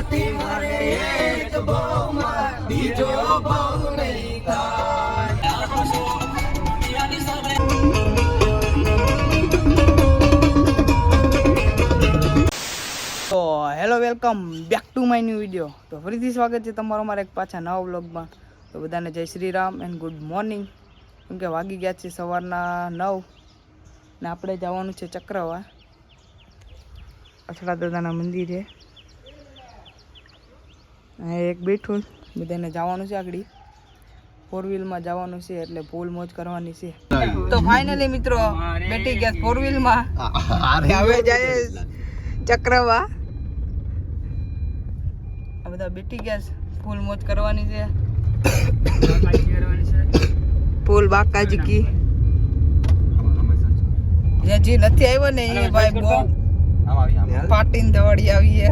માથી મારે એક બહુમાં બીજો બહુ નહીં થાય. તો hello welcome back to my new video. તો ફરીથી સ્વાગત છે તમારો મારા એક પાછા નવા વ્લોગમાં. તો બધાને જય Shri Ram and good morning. કેમ કે વાગી ગયા છે સવારના 9 ને આપણે જવાનું છે ચક્રવા અછડા દાદાના મંદિરે. એક બેઠું બધાને જવાનું છે આગળ 4 વ્હીલમાં જવાનું છે એટલે ફૂલ મોજ કરવાની છે. તો ફાઇનલી મિત્રો બેઠી ગયા 4 વ્હીલમાં હવે જાય ચક્રવા. આ બધા બેઠી ગયા ફૂલ મોજ કરવાની છે. ફૂલ બાકાજી કી જે નથી આવ્યો ને એ ભાઈ બહુ પાટીન દવાડી આવી છે.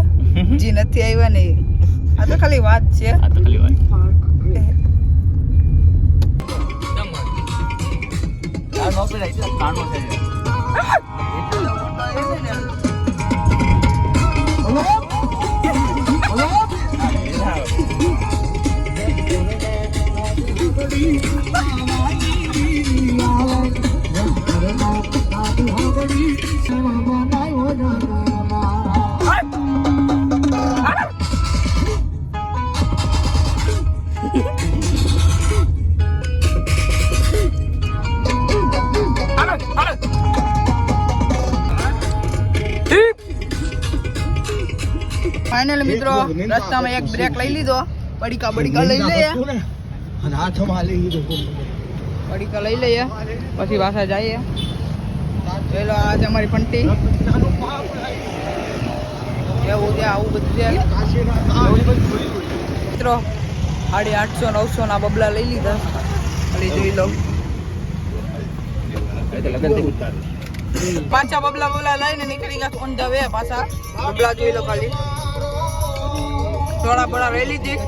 જે નથી આવ્યા ને આ તો ખાલી વાત છે. ફાઇનલ મિત્રો રસ્તામાં એક બ્રેક લઈ લીધો. બડીકા લઈ લઈએ બડીકા લઈ લઈએ પછી પાછા જઈએ. પેલો આજે અમારી ફંટી એવું છે આવું બધું છે મિત્રો. 850 900 ના બબલા લઈ લીધા. ખાલી જોઈ લો પાછા બબલા લઈને નીકળી ગયા ઓન ધ વે. પાછા બબલા જોઈ લો ખાલી થોડા બડા લઈ લીધી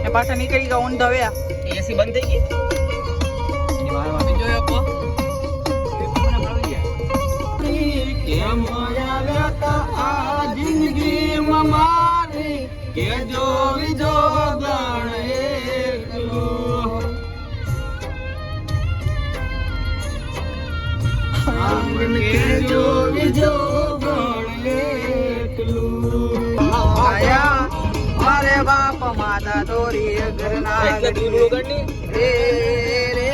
એ પાછા નીકળી ગયા ઓન ધ વે. એસી બંધ થઈ ગઈ જોયો કો કેમ આવ્યા તા આ જિંદગીમાં મારી કે જો વિજો ગણ એકલું કે જો વિજો ગણ એકલું આયા મારે બાપ માતા દોરી ઘરના રે રે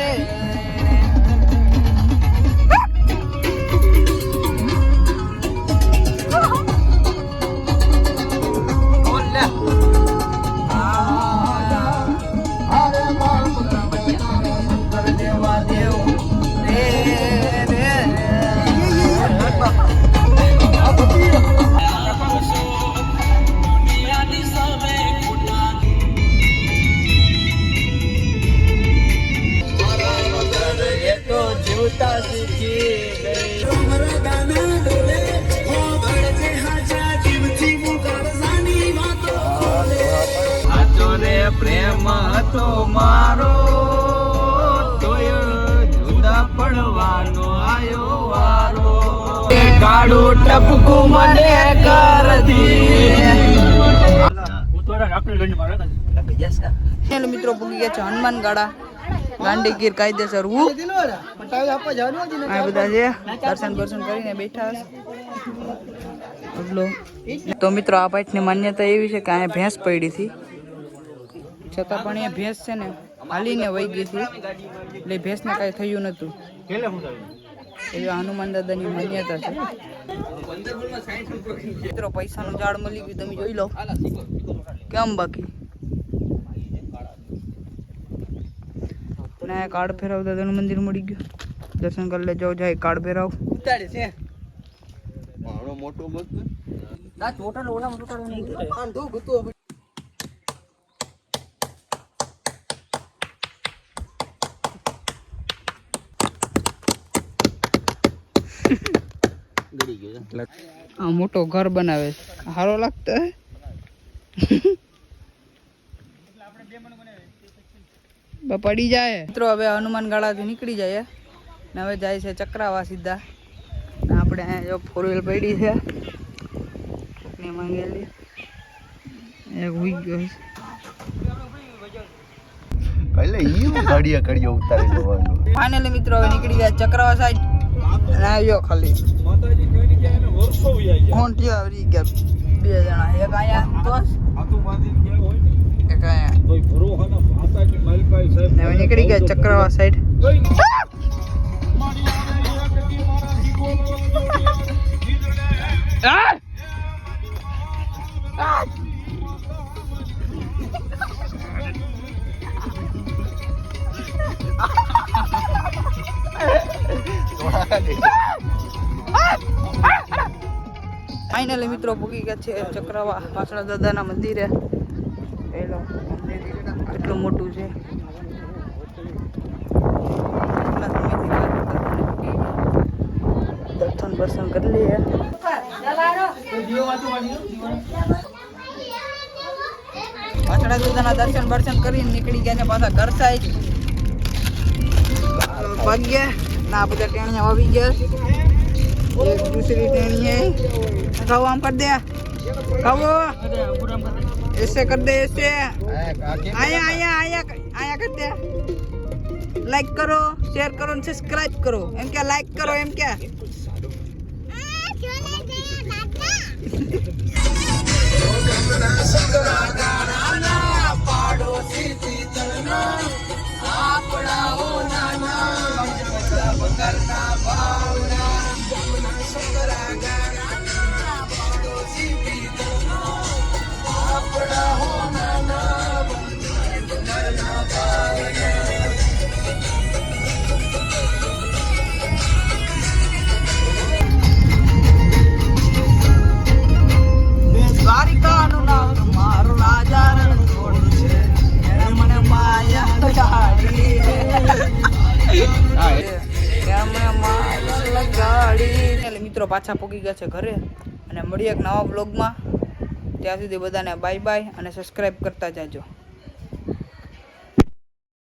પ્રેમ હતો મારો તોય જુદા પડવાનો આયો વારો. કાળું ટપકું મને કર દી. હેલો મિત્રો પૂગી ગયા છે હનુમાન ગાડા ગાંડીગીર કાયદેસર. હું આ બધા છે દર્શન કરીને બેઠા છે. તો મિત્રો આ પાઠની માન્યતા એવી છે કે અહીંયા ભેંસ પડી હતી છતાં પણ એ ભેંસ છે ને હાલીને વહી ગઈ હતી એટલે ભેંસને કાંઈ થયું નહોતું. એવી હનુમાન દાદાની માન્યતા છે. મિત્રો પૈસાનું ઝાડ મળી ગયું તમે જોઈ લો કેમ. બાકી ને કાર્ડ ફેરવતા તેનું મંદિર મળી ગયું. દર્શન કરી લેજો. જાય કાર્ડ ફેરવ ઉતાડે છે મોટો મોટો ઘર બનાવે છે. સારો લાગતો પડી જાય. મિત્રો હવે હનુમાન ગાળાથી નીકળી જાય ને હવે જાય છે ચક્રાવા સીધા. આપણે જો 4 વ્હીલ પડી છે માંગેલી એક હુઈ ગયો છે. એટલે ઈ ઘડિયા ઉતારી લેવાનું. ફાઇનલી મિત્રો હવે નીકળી ગયા ચક્રવા સાઈડ અને આવ્યો ખાલી કોણ થયો આવી ગયા 2 જણા એક આયા તો એક આયા ને હવે નીકળી ગયા ચક્રવા સાઈડ. ફાઇનલી મિત્રો પૂગી ગયા છે ચક્રવા પાછળ દાદાના મંદિરે. એલો મંદિર કેટલું મોટું છે. દર્શન બર્શન કરી લઈએ. પાછળ દાદાના દર્શન બર્શન કરીને નીકળી ગયા છે પાછા ઘર સાઈડ. ભાગ્યા ના બધા ટેણિયા વાવી ગયા. एक दूसरी टेनी है खाओ आम कर दे खाओ ऐसे कर दे ऐसे आया आया आया आया कर दे लाइक करो शेयर करो और सब्सक्राइब करो एम क्या लाइक करो एम क्या દ્વારિકાનું નામ મારો રાજા રણછોડ છે મને માયા લગાડી એટલે મિત્રો પાછા પહોંચી ગયા છે ઘરે અને મળીએ એક નવા બ્લોગમાં. ત્યાં સુધી બધાને બાય બાય અને સબસ્ક્રાઈબ કરતા જાજો.